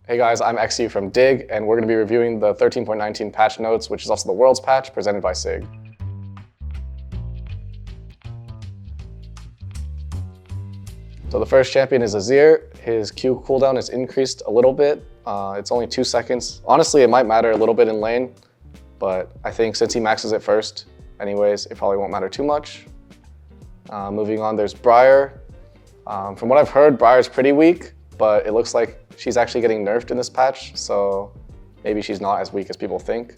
Hey guys, I'm eXyu from Dig, and we're going to be reviewing the 13.19 patch notes, which is also the World's patch, presented by SIG. So the first champion is Azir. His Q cooldown is increased a little bit. It's only 2 seconds. Honestly, it might matter a little bit in lane, but I think since he maxes it first, anyways, it probably won't matter too much. Moving on, there's Briar. From what I've heard, Briar's pretty weak, but it looks like she's actually getting nerfed in this patch, so maybe she's not as weak as people think.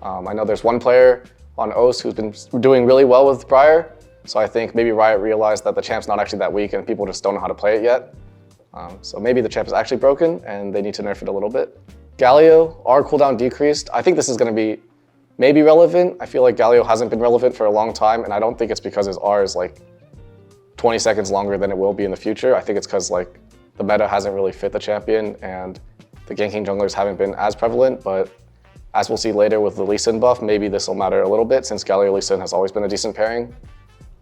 I know there's one player on OS who's been doing really well with Briar, so I think maybe Riot realized that the champ's not actually that weak and people just don't know how to play it yet. So maybe the champ is actually broken and they need to nerf it a little bit. Gallo, R cooldown decreased. I think this is going to be maybe relevant. I feel like Gallo hasn't been relevant for a long time, and I don't think it's because his R is like 20 seconds longer than it will be in the future. I think it's because like the meta hasn't really fit the champion and the ganking junglers haven't been as prevalent, but as we'll see later with the Lee Sin buff, maybe this will matter a little bit since Gallo Lee Sin has always been a decent pairing.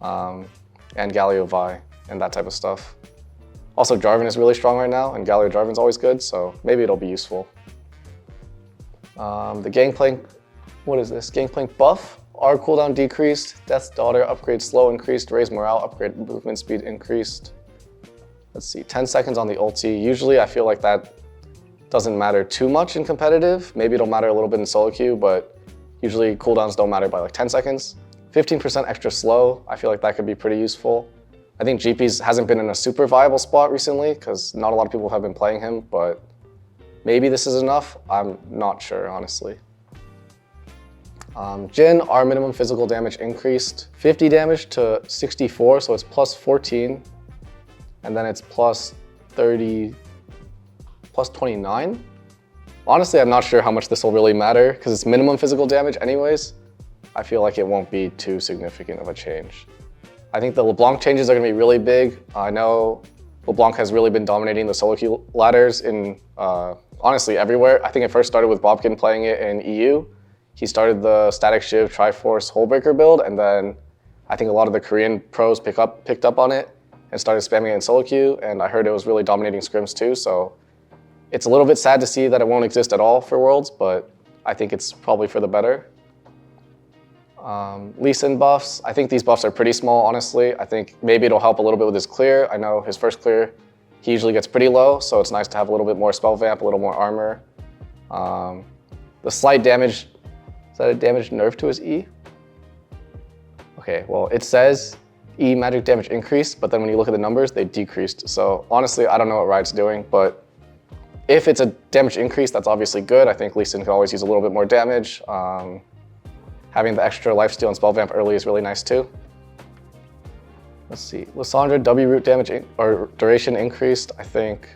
And Gallo Vi and that type of stuff. Also, Jarvan is really strong right now, and Gallo Jarvan's always good, so maybe it'll be useful. The Gangplank, what is this? Gangplank buff, R cooldown decreased, Death's Daughter upgrade slow increased, Raise Morale upgrade movement speed increased. Let's see, 10 seconds on the ulti. Usually I feel like that doesn't matter too much in competitive. Maybe it'll matter a little bit in solo queue, but usually cooldowns don't matter by like 10 seconds. 15% extra slow, I feel like that could be pretty useful. I think GP's hasn't been in a super viable spot recently because not a lot of people have been playing him, but maybe this is enough. I'm not sure, honestly. Jhin, our minimum physical damage increased 50 damage to 64, so it's plus 14. And then it's plus 30, plus 29. Honestly, I'm not sure how much this will really matter because it's minimum physical damage anyways. I feel like it won't be too significant of a change. I think the LeBlanc changes are going to be really big. I know LeBlanc has really been dominating the solo queue ladders in honestly everywhere. I think it first started with Bobkin playing it in EU. He started the Static Shiv Triforce Hullbreaker build, and then I think a lot of the Korean pros picked up on it and started spamming it in solo queue, and I heard it was really dominating scrims too, so it's a little bit sad to see that it won't exist at all for Worlds, but I think it's probably for the better. Lee Sin buffs, I think these buffs are pretty small, honestly. I think maybe it'll help a little bit with his clear. I know his first clear, he usually gets pretty low, so it's nice to have a little bit more spell vamp, a little more armor. The slight damage, is that a damage nerf to his E? Okay, well, it says E magic damage increased, but then when you look at the numbers, they decreased. So honestly, I don't know what Riot's doing, but if it's a damage increase, that's obviously good. I think Lee Sin can always use a little bit more damage. Having the extra lifesteal and spell vamp early is really nice too. Let's see, Lissandra W root damage or duration increased. I think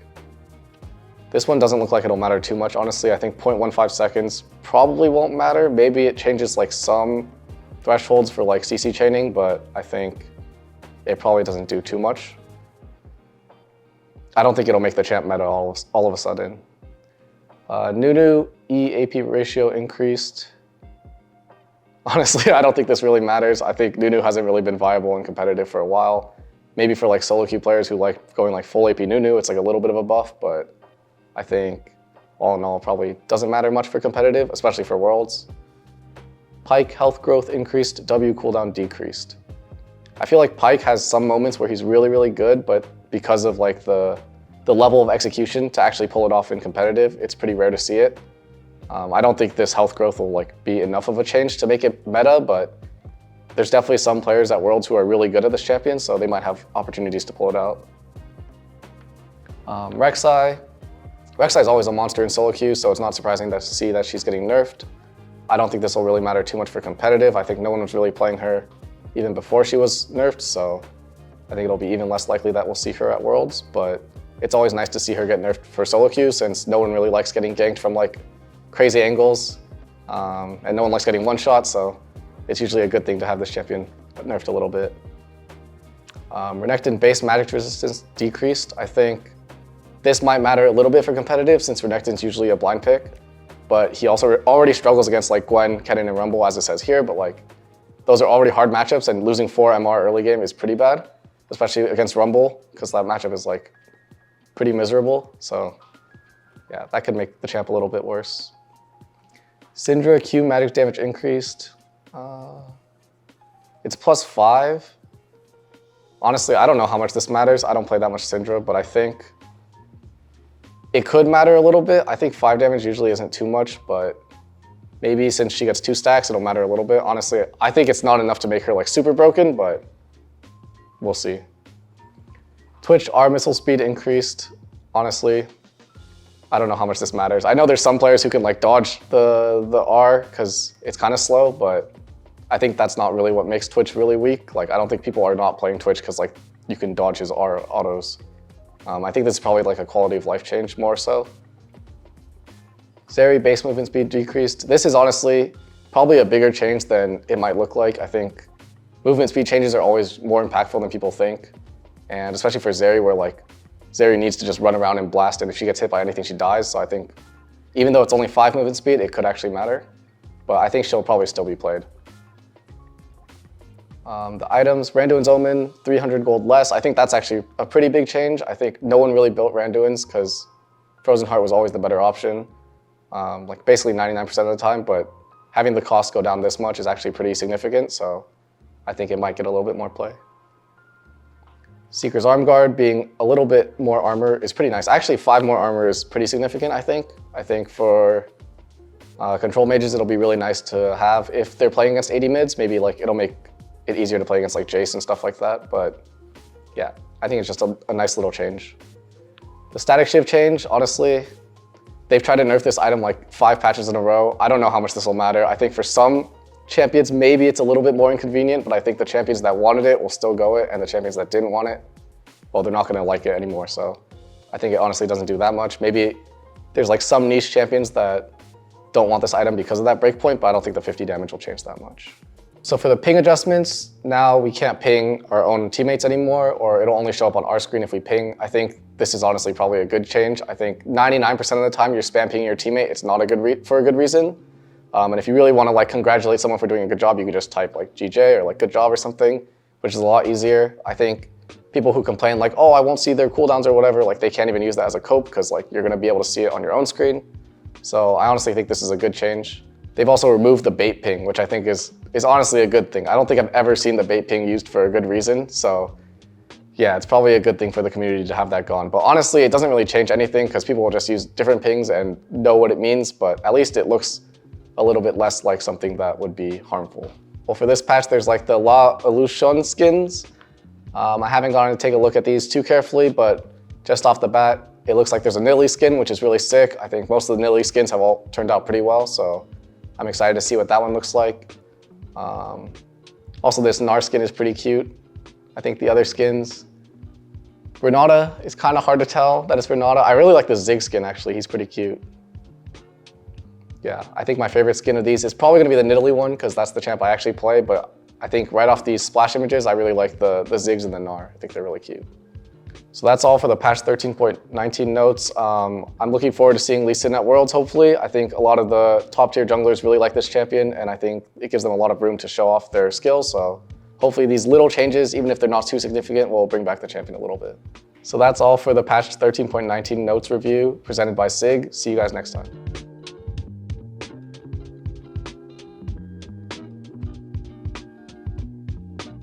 this one doesn't look like it'll matter too much. Honestly, I think 0.15 seconds probably won't matter. Maybe it changes like some thresholds for like CC chaining, but I think it probably doesn't do too much. I don't think it'll make the champ meta all of a sudden. Nunu E AP ratio increased. Honestly, I don't think this really matters. I think Nunu hasn't really been viable and competitive for a while. Maybe for like solo queue players who like going like full AP Nunu, it's like a little bit of a buff, but I think all in all probably doesn't matter much for competitive, especially for Worlds. Pyke health growth increased, W cooldown decreased. I feel like Pyke has some moments where he's really, really good, but because of like the level of execution to actually pull it off in competitive, it's pretty rare to see it. I don't think this health growth will like be enough of a change to make it meta, but there's definitely some players at Worlds who are really good at this champion, so they might have opportunities to pull it out. Rek'Sai is always a monster in solo queue, so it's not surprising to see that she's getting nerfed. I don't think this will really matter too much for competitive. I think no one was really playing her even before she was nerfed, so I think it'll be even less likely that we'll see her at Worlds, but it's always nice to see her get nerfed for solo queue since no one really likes getting ganked from like crazy angles, and no one likes getting one shot, so it's usually a good thing to have this champion nerfed a little bit. Renekton base magic resistance decreased. I think this might matter a little bit for competitive since Renekton's usually a blind pick, but he also already struggles against like Gwen, Kennen, and Rumble as it says here, but like those are already hard matchups and losing 4 MR early game is pretty bad, especially against Rumble because that matchup is like pretty miserable. So Yeah, that could make the champ a little bit worse. Syndra Q magic damage increased. It's +5. Honestly, I don't know how much this matters. I don't play that much Syndra, but I think it could matter a little bit. I think 5 damage usually isn't too much, but maybe since she gets 2 stacks, it'll matter a little bit. Honestly, I think it's not enough to make her like super broken, but we'll see. Twitch R missile speed increased. Honestly, I don't know how much this matters. I know there's some players who can like dodge the R because it's kind of slow, but I think that's not really what makes Twitch really weak. Like, I don't think people are not playing Twitch because like you can dodge his R autos. I think this is probably like a quality of life change more so. Zeri base movement speed decreased. This is honestly probably a bigger change than it might look like. I think movement speed changes are always more impactful than people think. And especially for Zeri, where like Zeri needs to just run around and blast, and if she gets hit by anything, she dies. So I think even though it's only 5 movement speed, it could actually matter. But I think she'll probably still be played. The items, Randuin's Omen, 300 gold less. I think that's actually a pretty big change. I think no one really built Randuin's because Frozen Heart was always the better option, like basically 99% of the time, but having the cost go down this much is actually pretty significant, so I think it might get a little bit more play. Seeker's Arm Guard being a little bit more armor is pretty nice. Actually, 5 more armor is pretty significant, I think. I think for control mages, it'll be really nice to have. If they're playing against AD mids, maybe like it'll make it easier to play against like Jace and stuff like that, but yeah, I think it's just a nice little change. The static shift change, honestly, they've tried to nerf this item like 5 patches in a row. I don't know how much this will matter. I think for some champions, maybe it's a little bit more inconvenient, but I think the champions that wanted it will still go it, and the champions that didn't want it, well, they're not gonna like it anymore, so I think it honestly doesn't do that much. Maybe there's like some niche champions that don't want this item because of that breakpoint, but I don't think the 50 damage will change that much. So for the ping adjustments, now we can't ping our own teammates anymore, or it'll only show up on our screen if we ping. I think this is honestly probably a good change. I think 99% of the time you're spam pinging your teammate, it's not a for a good reason. And if you really want to like congratulate someone for doing a good job, you could just type like GJ or like good job or something, which is a lot easier. I think people who complain like, oh, I won't see their cooldowns or whatever, like they can't even use that as a cope because like you're gonna be able to see it on your own screen. So I honestly think this is a good change. They've also removed the bait ping, which I think is honestly a good thing. I don't think I've ever seen the bait ping used for a good reason. So yeah, it's probably a good thing for the community to have that gone. But honestly, it doesn't really change anything because people will just use different pings and know what it means, but at least it looks a little bit less like something that would be harmful. Well, for this patch, there's like the La Illusion skins. I haven't gone to take a look at these too carefully, but just off the bat, it looks like there's a Nilly skin, which is really sick. I think most of the Nilly skins have all turned out pretty well, so I'm excited to see what that one looks like. Also, this Gnar skin is pretty cute. I think the other skins, Renata is kind of hard to tell that it's Renata. I really like the Zig skin, actually. He's pretty cute. Yeah, I think my favorite skin of these is probably going to be the Nidalee one because that's the champ I actually play, but I think right off these splash images, I really like the Ziggs and the Gnar. I think they're really cute. So that's all for the patch 13.19 notes. I'm looking forward to seeing Lee Sin at Worlds, hopefully. I think a lot of the top tier junglers really like this champion, and I think it gives them a lot of room to show off their skills. So hopefully these little changes, even if they're not too significant, will bring back the champion a little bit. So that's all for the patch 13.19 notes review presented by SIG. See you guys next time.